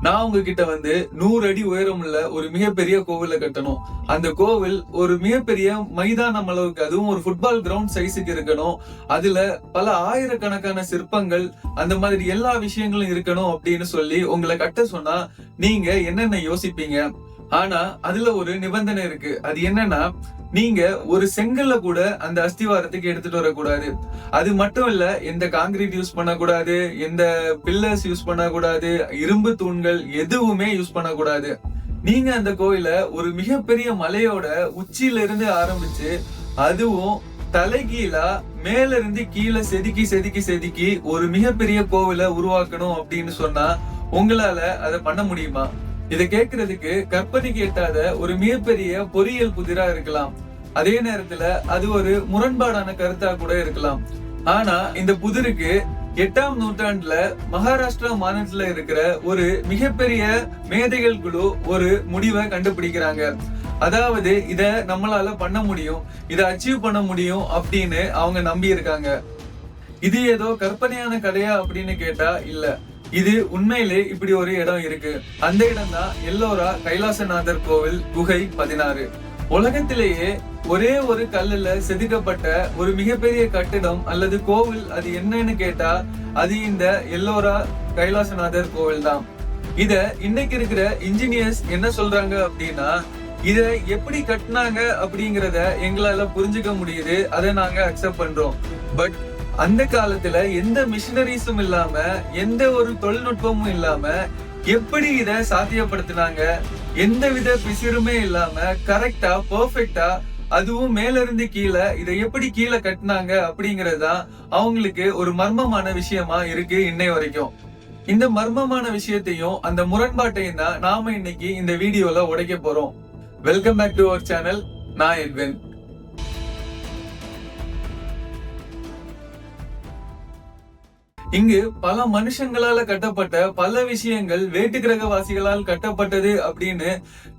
நான் உங்ககிட்ட 100 அடி உயரம் உள்ள ஒரு மிகப்பெரிய கோவிலை கட்டணும். அந்த கோவில் ஒரு மிகப்பெரிய மைதானம் அளவுக்கு, அதுவும் ஒரு ஃபுட்பால் கிரவுண்ட் சைஸுக்கு இருக்கணும். அதுல பல ஆயிரக்கணக்கான சிற்பங்கள், அந்த மாதிரி எல்லா விஷயங்களும் இருக்கணும் அப்படின்னு சொல்லி உங்களை கட்ட சொன்னா நீங்க என்னென்ன யோசிப்பீங்க? ஆனா அதுல ஒரு நிபந்தனை இருக்கு. அது என்னன்னா, நீங்க ஒரு செங்கல்ல கூட அந்த அஸ்திவாரத்துக்கு எடுத்துட்டு வரக்கூடாது. அது மட்டும் இல்ல, எந்த காங்கிரீட் யூஸ் பண்ணக்கூடாது, எந்த பில்லர்ஸ் யூஸ் பண்ணக்கூடாது, இரும்பு தூண்கள் எதுவுமே யூஸ் பண்ணக்கூடாது. நீங்க அந்த கோயில ஒரு மிகப்பெரிய மலையோட உச்சியில இருந்து ஆரம்பிச்சு, அதுவும் தலைகீழா மேல இருந்து கீழே செதுக்கி செதுக்கி செதுக்கி ஒரு மிகப்பெரிய கோவிலை உருவாக்கணும் அப்படின்னு சொன்னா உங்களால அதை பண்ண முடியுமா? இதை கேட்கறதுக்கு கற்பனைக்கு எட்டாத ஒரு மிகப்பெரிய பொறியியல் புதிரா இருக்கலாம். அதே நேரத்துல அது ஒரு முரண்பாடான கருத்தா கூட இருக்கலாம். ஆனா இந்த புதிருக்கு 8ஆம் நூற்றாண்டுல மகாராஷ்டிரா மாநிலத்துல இருக்கிற ஒரு மிகப்பெரிய மேதைகள் குழு ஒரு முடிவை கண்டுபிடிக்கிறாங்க. அதாவது இத நம்மளால பண்ண முடியும், இதை அச்சீவ் பண்ண முடியும் அப்படின்னு அவங்க நம்பி இருக்காங்க. இது ஏதோ கற்பனையான கதையா அப்படின்னு கேட்டா இல்ல, இது உண்மையிலே இப்படி ஒரு இடம் இருக்கு. அந்த இடம் தான் எல்லோரா கைலாசநாதர் கோவில் குகை 16. உலகத்திலேயே ஒரே ஒரு கல்லுல செதுக்கப்பட்ட ஒரு மிகப்பெரிய கட்டிடம் அல்லது கோவில் அது என்னன்னு கேட்டா அது இந்த எல்லோரா கைலாசநாதர் கோவில் தான். இத இன்னைக்கு இருக்கிற இன்ஜினியர்ஸ் என்ன சொல்றாங்க அப்படின்னா, இத எப்படி கட்டினாங்க அப்படிங்கறத எங்களால புரிஞ்சுக்க முடியுது, அதை நாங்க அக்செப்ட் பண்றோம். பட் அந்த காலத்துல எந்த மிஷினரிஸும் இல்லாம, எந்த ஒரு தொழில்நுட்பமும் இல்லாம எப்படி இத சாத்தியப்படுத்தினாங்க, எந்த வித பிசிறுமே இல்லாம கரெக்டா பெர்ஃபெக்ட்டா, அதுவும் மேல இருந்து கீழே இதை எப்படி கீழே கட்டினாங்க அப்படிங்கறதுதான் அவங்களுக்கு ஒரு மர்மமான விஷயமா இருக்கு இன்னை வரைக்கும். இந்த மர்மமான விஷயத்தையும் அந்த முரண்பாட்டையும் தான் நாம இன்னைக்கு இந்த வீடியோல உடைக்க போறோம். Welcome back to our channel. நான் எட்வின். இங்கு பல மனுஷங்களால கட்டப்பட்ட பல விஷயங்கள் வேட்டு கிரகவாசிகளால் கட்டப்பட்டது அப்படின்னு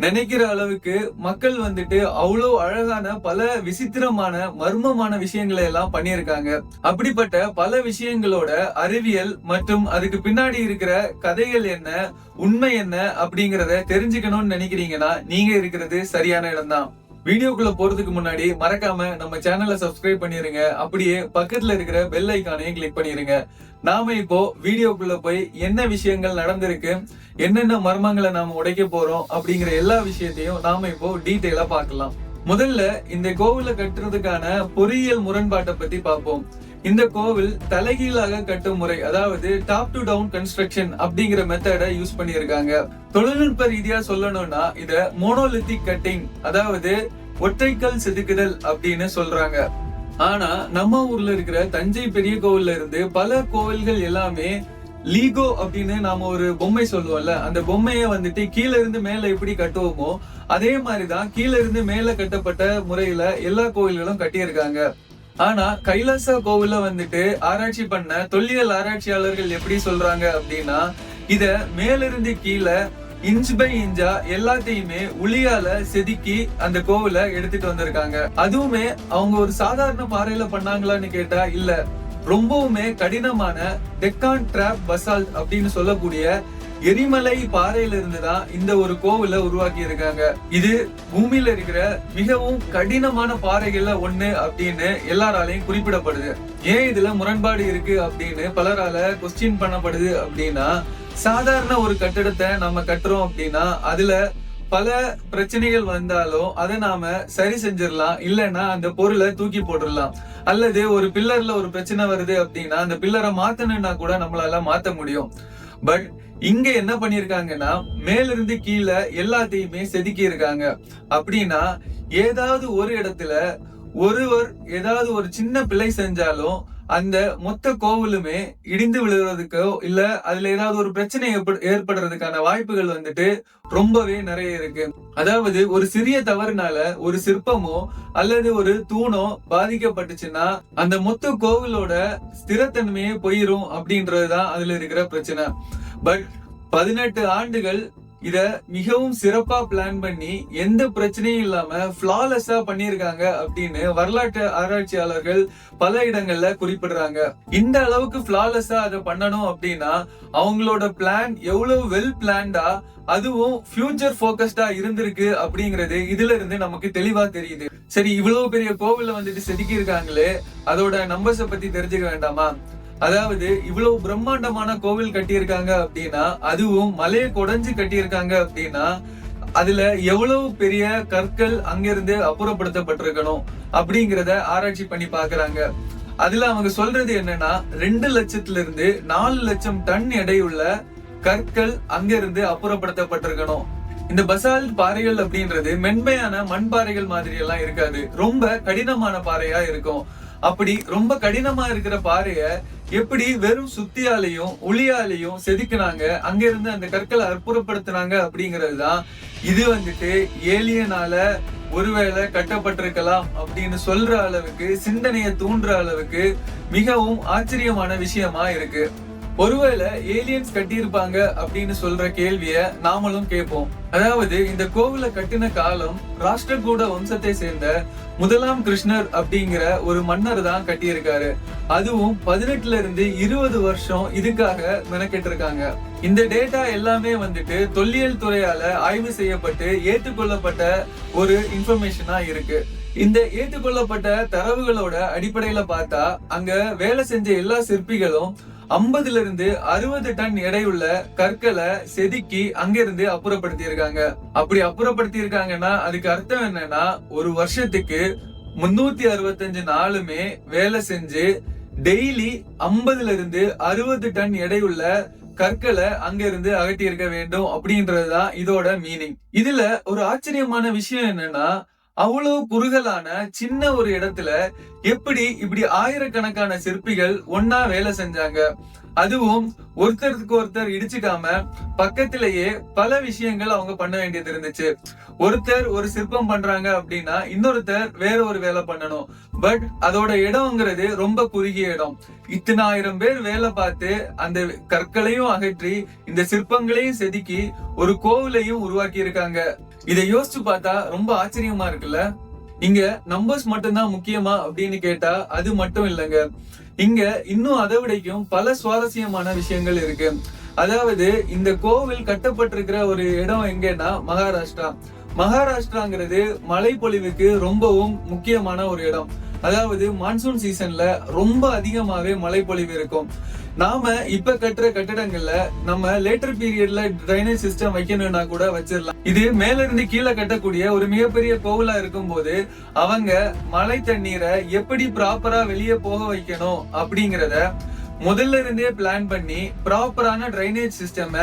நினைக்கிற அளவுக்கு மக்கள் அவ்வளவு அழகான பல விசித்திரமான மர்மமான விஷயங்களை எல்லாம் பண்ணியிருக்காங்க. அப்படிப்பட்ட பல விஷயங்களோட அறிவியல் மற்றும் அதுக்கு பின்னாடி இருக்கிற கதைகள் என்ன, உண்மை என்ன அப்படிங்கறத தெரிஞ்சுக்கணும்னு நினைக்கிறீங்கன்னா நீங்க இருக்கிறது சரியான இடம் தான். வீடியோக்குள்ள போறதுக்கு முன்னாடி மறக்காம நம்ம சேனலை சப்ஸ்கிரைப் பண்ணிருங்க. அப்படியே பக்கத்துல இருக்கிற பெல் ஐகானையும் கிளிக் பண்ணிருங்க. நாம இப்போ வீடியோக்குள்ள போய் என்ன விஷயங்கள் நடந்திருக்கு, என்னென்ன மர்மங்களை நாம உடைக்க போறோம் அப்படிங்கிற எல்லா விஷயத்தையும் நாம இப்போ டீட்டெயிலா பார்க்கலாம். முதல்ல இந்த கோவிலை கட்டுறதுக்கான பொறியியல் முரண்பாட்டை பத்தி பார்ப்போம். இந்த கோவில் தலைகீழாக கட்டும் முறை, அதாவது டாப் டு டவுன் கன்ஸ்ட்ரக்ஷன் அப்படிங்கிற மெத்தட யூஸ் பண்ணியிருக்காங்க. தொழில்நுட்ப ரீதியா சொல்லணும்னா இத மோனோலித்திக் கட்டிங், அதாவது ஒற்றைக்கல் செதுக்குதல் அப்படின்னு சொல்றாங்க. ஆனா நம்ம ஊர்ல இருக்கிற தஞ்சை பெரிய கோவில்ல இருந்து பல கோவில்கள் எல்லாமே லீகோ அப்படின்னு நாம ஒரு பொம்மை சொல்லுவோம்ல, அந்த பொம்மைய கீழ இருந்து மேல எப்படி கட்டுவோமோ அதே மாதிரிதான் கீழ இருந்து மேல கட்டப்பட்ட முறையில எல்லா கோவில்களும் கட்டியிருக்காங்க. ஆனா கைலாசா கோவில ஆராய்ச்சி பண்ண தொல்லியல் ஆராய்ச்சியாளர்கள் எப்படி சொல்றாங்க அப்படின்னா, இத மேலிருந்து கீழே இன்ச் பை இன்ச்சா எல்லாத்தையுமே உளியால செதுக்கி அந்த கோவில எடுத்துட்டு வந்திருக்காங்க. அதுவுமே அவங்க ஒரு சாதாரண பாறையில பண்ணாங்களான்னு கேட்டா இல்ல, ரொம்பவுமே கடினமான டெக்கான் டிராப் பசால்ட் அப்படின்னு சொல்லக்கூடிய எரிமலை பாறையில இருந்துதான் இந்த ஒரு கோவில உருவாக்கி இருக்காங்க. இது பூமியில இருக்கிற மிகவும் கடினமான பாறைகள்ல ஒண்ணு அப்படின்னு எல்லாராலையும் குறிப்பிடப்படுது. ஏன் இதுல முரண்பாடு இருக்கு அப்படின்னு பலரால கொஸ்டின் பண்ணப்படுது அப்படின்னா, சாதாரண ஒரு கட்டிடத்தை நம்ம கட்டுறோம் அப்படின்னா அதுல பல பிரச்சனைகள் வந்தாலும் அதை நாம சரி செஞ்சிடலாம், இல்லைன்னா அந்த பொருளை தூக்கி போட்டுடலாம். அல்லது ஒரு பில்லர்ல ஒரு பிரச்சனை வருது அப்படின்னா அந்த பில்லரை மாத்தணும்னா கூட நம்மளால மாத்த முடியும். பட் இங்க என்ன பண்ணிருக்காங்கன்னா, மேலிருந்து கீழே எல்லாத்தையுமே செதுக்கி இருக்காங்க. அப்படின்னா ஏதாவது ஒரு இடத்துல ஒருவர் ஏதாவது ஒரு சின்ன பிழை செஞ்சாலும் அந்த மொத்த கோவிலுமே இடிந்து விழுறதுக்கோ இல்ல அதுல ஏதாவது ஒரு பிரச்சனை ஏற்படுறதுக்கான வாய்ப்புகள் ரொம்பவே நிறைய இருக்கு. அதாவது ஒரு சிறிய தவறுனால ஒரு சிற்பமோ அல்லது ஒரு தூணோ பாதிக்கப்பட்டுச்சுன்னா அந்த மொத்த கோவிலோட ஸ்திரத்தன்மையே போயிரும் அப்படின்றதுதான் அதுல இருக்கிற பிரச்சனை. பட் 18 ஆண்டுகள் இத மிகவும் சிறப்பா பிளான் பண்ணி எந்த பிரச்சனையும் இல்லாம ஃபிளாலெஸ்ஸா பண்ணிருக்காங்க அப்படின்னு வரலாற்று ஆராய்ச்சியாளர்கள் பல இடங்கள்ல குறிப்பிடுறாங்க. இந்த அளவுக்கு ஃபிளாலெஸ்ஸா அதை பண்ணணும் அப்படின்னா அவங்களோட பிளான் எவ்வளவு வெல் பிளான்டா அதுவும் ஃபியூச்சர் போக்கஸ்டா இருந்திருக்கு அப்படிங்கறது இதுல இருந்து நமக்கு தெளிவா தெரியுது. சரி, இவ்வளவு பெரிய கோவில வந்துட்டு செதுக்கி இருக்காங்களே, அதோட நம்பர்ஸ பத்தி தெரிஞ்சுக்க வேண்டாமா? அதாவது இவ்வளவு பிரம்மாண்டமான கோவில் கட்டியிருக்காங்க அப்படின்னா, அதுவும் மலையை கொடைஞ்சு கட்டியிருக்காங்க அப்படின்னா அதுல எவ்வளவு பெரிய கற்கள் அங்கிருந்து அப்புறப்படுத்தப்பட்டிருக்கணும் அப்படிங்கறத ஆராய்ச்சி பண்ணி பாக்குறாங்க. அதுல அவங்க சொல்றது என்னன்னா 2 லட்சத்துல இருந்து 4 லட்சம் டன் எடையுள்ள கற்கள் அங்கிருந்து அப்புறப்படுத்தப்பட்டிருக்கணும். இந்த பசால்ட் பாறைகள் அப்படின்றது மென்மையான மண் பாறைகள் மாதிரி எல்லாம் இருக்காது, ரொம்ப கடினமான பாறையா இருக்கும். அப்படி ரொம்ப கடினமா இருக்கிற பாறைய எப்படி வெறும் சுத்தியாலையும் ஒளியாலையும் செதுக்குனாங்க, அங்க இருந்து அந்த கற்களை அற்புறப்படுத்தினாங்க அப்படிங்கறதுதான் இது வந்துட்டு ஏலியனால ஒருவேளை கட்டப்பட்டிருக்கலாம் அப்படின்னு சொல்ற அளவுக்கு, சிந்தனையை தூண்டுற அளவுக்கு மிகவும் ஆச்சரியமான விஷயமா இருக்கு. ஒருவேளை ஏலியன்ஸ் கட்டியிருப்பாங்க அப்படின்னு சொல்ற கேள்விய நாமளும் கேட்போம். அதாவது இந்த கோவிலை கட்டின காலம் ராஷ்டிரகூட வம்சத்தை சேர்ந்த முதலாம் கிருஷ்ணர் அப்படிங்கிற ஒரு மன்னர் தான் கட்டியிருக்காரு. அதுவும் 18ல இருந்து 20 வருஷம் இதுக்காக மெனக்கெட்டு இருக்காங்க. இந்த டேட்டா எல்லாமே வந்துட்டு தொல்லியல் துறையால ஆய்வு செய்யப்பட்டு ஏற்றுக்கொள்ளப்பட்ட ஒரு இன்ஃபர்மேஷனா இருக்கு. இந்த ஏற்றுக்கொள்ளப்பட்ட தரவுகளோட அடிப்படையில பார்த்தா அங்க வேலை செஞ்ச எல்லா சிற்பிகளும் 50ல இருந்து 60 டன் எடையுள்ள கற்களை செதுக்கி அங்கிருந்து அப்புறப்படுத்தி இருக்காங்க. அப்படி அப்புறப்படுத்தி இருக்காங்கன்னா அதுக்கு அர்த்தம் என்னன்னா, ஒரு வருஷத்துக்கு 365 நாளுமே வேலை செஞ்சு டெய்லி 50ல இருந்து 60 டன் எடையுள்ள கற்களை அங்க இருந்து அகட்டி இருக்க வேண்டும் அப்படின்றதுதான் இதோட மீனிங். இதுல ஒரு ஆச்சரியமான விஷயம் என்னன்னா, அவ்வளவு குறுகலான சின்ன ஒரு இடத்துல எப்படி இப்படி ஆயிரக்கணக்கான சிற்பிகள் ஒன்னா வேலை செஞ்சாங்க, அதுவும் ஒருத்தருக்கு ஒருத்தர் இடிச்சுக்காம பக்கத்திலேயே பல விஷயங்கள் அவங்க பண்ண வேண்டியது இருந்துச்சு. ஒருத்தர் ஒரு சிற்பம் பண்றாங்க அப்படின்னா இன்னொருத்தர் வேற ஒரு வேலை பண்ணணும். பட் அதோட இடம்ங்கிறது ரொம்ப குறுகிய இடம். இத்தனை ஆயிரம் பேர் வேலை பார்த்து அந்த கற்களையும் அகற்றி இந்த சிற்பங்களையும் செதுக்கி ஒரு கோவிலையும் உருவாக்கி இருக்காங்க. இதை யோசிச்சு பார்த்தா ரொம்ப ஆச்சரியமா இருக்குல்ல. இங்க நம்பர்ஸ் மட்டும்தான் முக்கியமா அப்படின்னு கேட்டா அது மட்டும் இல்லைங்க. இங்க இன்னும் அதை விடைக்கும் பல சுவாரஸ்யமான விஷயங்கள் இருக்கு. அதாவது இந்த கோவில் கட்டப்பட்டிருக்கிற ஒரு இடம் எங்கன்னா மகாராஷ்டிராங்கிறது மழைப்பொழிவுக்கு ரொம்பவும் முக்கியமான ஒரு இடம். அதாவது மான்சூன் சீசன்ல ரொம்ப அதிகமாவே மழைப்பொழிவு இருக்கும். நாம இப்ப கட்டுற கட்டிடங்கள்ல நம்ம லேட்டர் பீரியட்ல ட்ரைனேஜ் சிஸ்டம் வைக்கணும்னா கூட வச்சிடலாம். இது மேல இருந்து கீழே கட்டக்கூடிய ஒரு மிகப்பெரிய கோவிலா இருக்கும் போது அவங்க மழை தண்ணீரை எப்படி ப்ராப்பரா வெளியே போக வைக்கணும் அப்படிங்கறத முதல்ல இருந்தே பிளான் பண்ணி ப்ராப்பரான ட்ரைனேஜ் சிஸ்டம்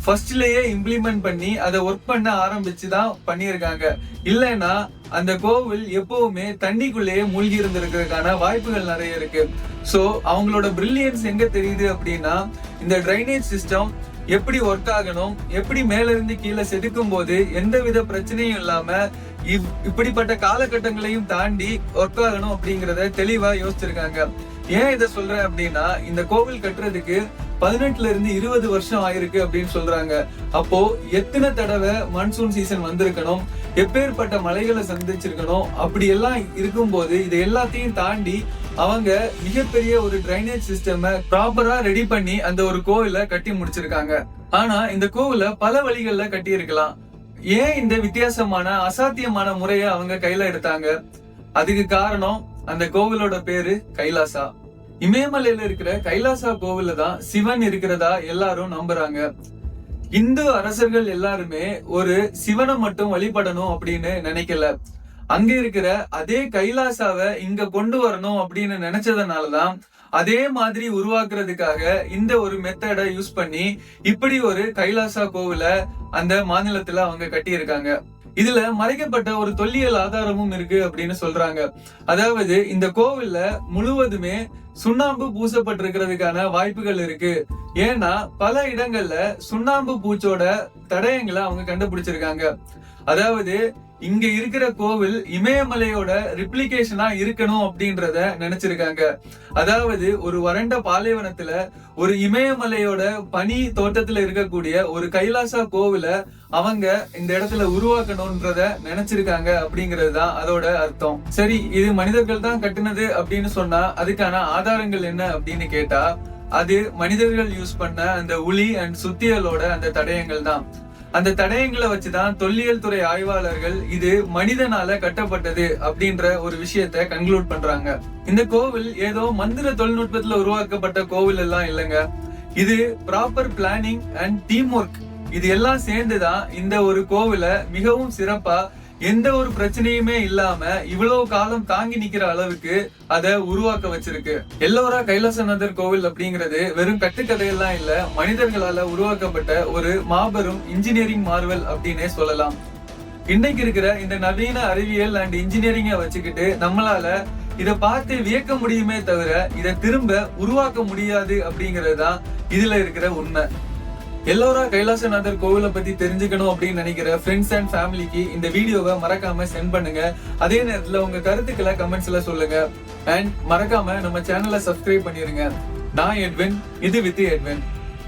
ஃபர்ஸ்ட்லயே இம்ப்ளிமெண்ட் பண்ணி அதை ஒர்க் பண்ண ஆரம்பிச்சுதான் பண்ணியிருக்காங்க. இல்லைன்னா அந்த கோவில் எப்பவுமே தண்ணிக்குள்ளேயே மூழ்கி இருந்திருக்கிறதுக்கான வாய்ப்புகள் நிறைய இருக்கு. சோ அவங்களோட பிரில்லியன்ஸ் எங்க தெரியுது அப்படின்னா, இந்த ட்ரைனேஜ் சிஸ்டம் எப்படி ஒர்க் ஆகணும், எப்படி மேல இருந்து கீழே செதுக்கும் போது எந்த வித பிரச்சனையும் இல்லாம இப்படிப்பட்ட காலகட்டங்களையும் தாண்டி ஒர்க் ஆகணும் அப்படிங்கறத தெளிவா யோசிச்சிருக்காங்க. ஏன் இதை சொல்றேன் அப்படின்னா, இந்த கோவில் கட்டுறதுக்கு 18ல இருந்து 20 வருஷம் ஆயிருக்கு அப்படின்னு சொல்றாங்க. அப்போ எத்தனை தடவை மான்சூன் சீசன் வந்திருக்கணும், எப்பேற்பட்ட மலைகளை சந்திச்சிருக்கணும். அப்படி எல்லாம் இருக்கும் போது இதை எல்லாத்தையும் தாண்டி அவங்க மிகப்பெரிய ஒரு ட்ரைனேஜ் சிஸ்டம் ப்ராப்பரா ரெடி பண்ணி அந்த ஒரு கோவிலை கட்டி முடிச்சிருக்காங்க. ஆனா இந்த கோவிலை பல வழிகள்ல கட்டி இருக்கலாம். ஏன் இந்த வித்தியாசமான அசாத்தியமான முறைய அவங்க கையில எடுத்தாங்க? அதுக்கு காரணம் அந்த கோவிலோட பேரு கைலாசா. இமயமலையில இருக்கிற கைலாசா கோவில்ல தான் சிவன் இருக்கிறதா எல்லாரும் நம்புறாங்க. இந்து அரசர்கள் எல்லாருமே ஒரு சிவனை மட்டும் வழிபடணும் அப்படின்னு நினைக்கல. அங்க இருக்கிற அதே கைலாசாவை இங்க கொண்டு வரணும் அப்படின்னு நினைச்சதுனாலதான் அதே மாதிரி உருவாக்குறதுக்காக இந்த ஒரு மெத்தடை யூஸ் பண்ணி இப்படி ஒரு கைலாசா கோவிலை அந்த மாநிலத்துல அவங்க கட்டி இருக்காங்க. இதுல மறைக்கப்பட்ட ஒரு தொல்லியல் ஆதாரமும் இருக்கு அப்படின்னு சொல்றாங்க. அதாவது இந்த கோவில்ல முழுவதுமே சுண்ணாம்பு பூசப்பட்டிருக்கிறதுக்கான வாய்ப்புகள் இருக்கு. ஏன்னா பல இடங்கள்ல சுண்ணாம்பு பூச்சோட தடயங்களை அவங்க கண்டுபிடிச்சிருக்காங்க. அதாவது இங்க இருக்கிற கோவில் இமயமலையோட ரிப்ளிகேஷனா இருக்கணும் அப்படின்றத நினைச்சிருக்காங்க. அதாவது ஒரு வறண்ட பாலைவனத்துல ஒரு இமயமலையோட பனி தோட்டத்துல இருக்கக்கூடிய ஒரு கைலாசா கோவில அவங்க இந்த இடத்துல உருவாக்கணும்ன்றத நினைச்சிருக்காங்க அப்படிங்கிறது தான் அதோட அர்த்தம். சரி, இது மனிதர்கள் தான் கட்டுனது அப்படின்னு சொன்னா அதுக்கான ஆதாரங்கள் என்ன அப்படின்னு கேட்டா, அது மனிதர்கள் யூஸ் பண்ண அந்த உளி அண்ட் சுத்தியலோட அந்த தடயங்கள் தான். அந்த தடயங்களை வச்சுதான் தொல்லியல் துறை ஆய்வாளர்கள் இது மனிதனால கட்டப்பட்டது அப்படின்ற ஒரு விஷயத்த கன்க்ளூட் பண்றாங்க. இந்த கோவில் ஏதோ மந்திர தொழில்நுட்பத்துல உருவாக்கப்பட்ட கோவில் எல்லாம் இல்லைங்க. இது proper planning and team work. இது எல்லாம் சேர்ந்துதான் இந்த ஒரு கோவிலை மிகவும் சிறப்பா எந்த ஒரு பிரச்சனையுமே இல்லாம இவ்வளவு காலம் தாங்கி நிக்கிற அளவுக்கு அதை உருவாக்க வச்சிருக்கு. எல்லோரா கைலாசநாதர் கோவில் அப்படிங்கிறது வெறும் கட்டுக்கதையெல்லாம் இல்ல, மனிதர்களால உருவாக்கப்பட்ட ஒரு மாபெரும் இன்ஜினியரிங் மார்வல் அப்படின்னே சொல்லலாம். இன்னைக்கு இருக்கிற இந்த நவீன அறிவியல் அண்ட் இன்ஜினியரிங்க வச்சுக்கிட்டு நம்மளால இத பார்த்து வியக்க முடியுமே தவிர இதை திரும்ப உருவாக்க முடியாது அப்படிங்கிறது தான் இதுல இருக்கிற உண்மை. எல்லோரா கைலாசநாதர் கோவிலை பத்தி தெரிஞ்சுக்கணும் அப்படின்னு நினைக்கிற ஃப்ரெண்ட்ஸ் அண்ட் ஃபேமிலிக்கு இந்த வீடியோவை மறக்காம சென்ட் பண்ணுங்க. அதே நேரத்துல உங்க கருத்துக்களை கமெண்ட்ஸ்ல சொல்லுங்க. அண்ட் மறக்காம நம்ம சேனலை சப்ஸ்கிரைப் பண்ணிருங்க. நான் எட்வின், இது வித் எட்வின்.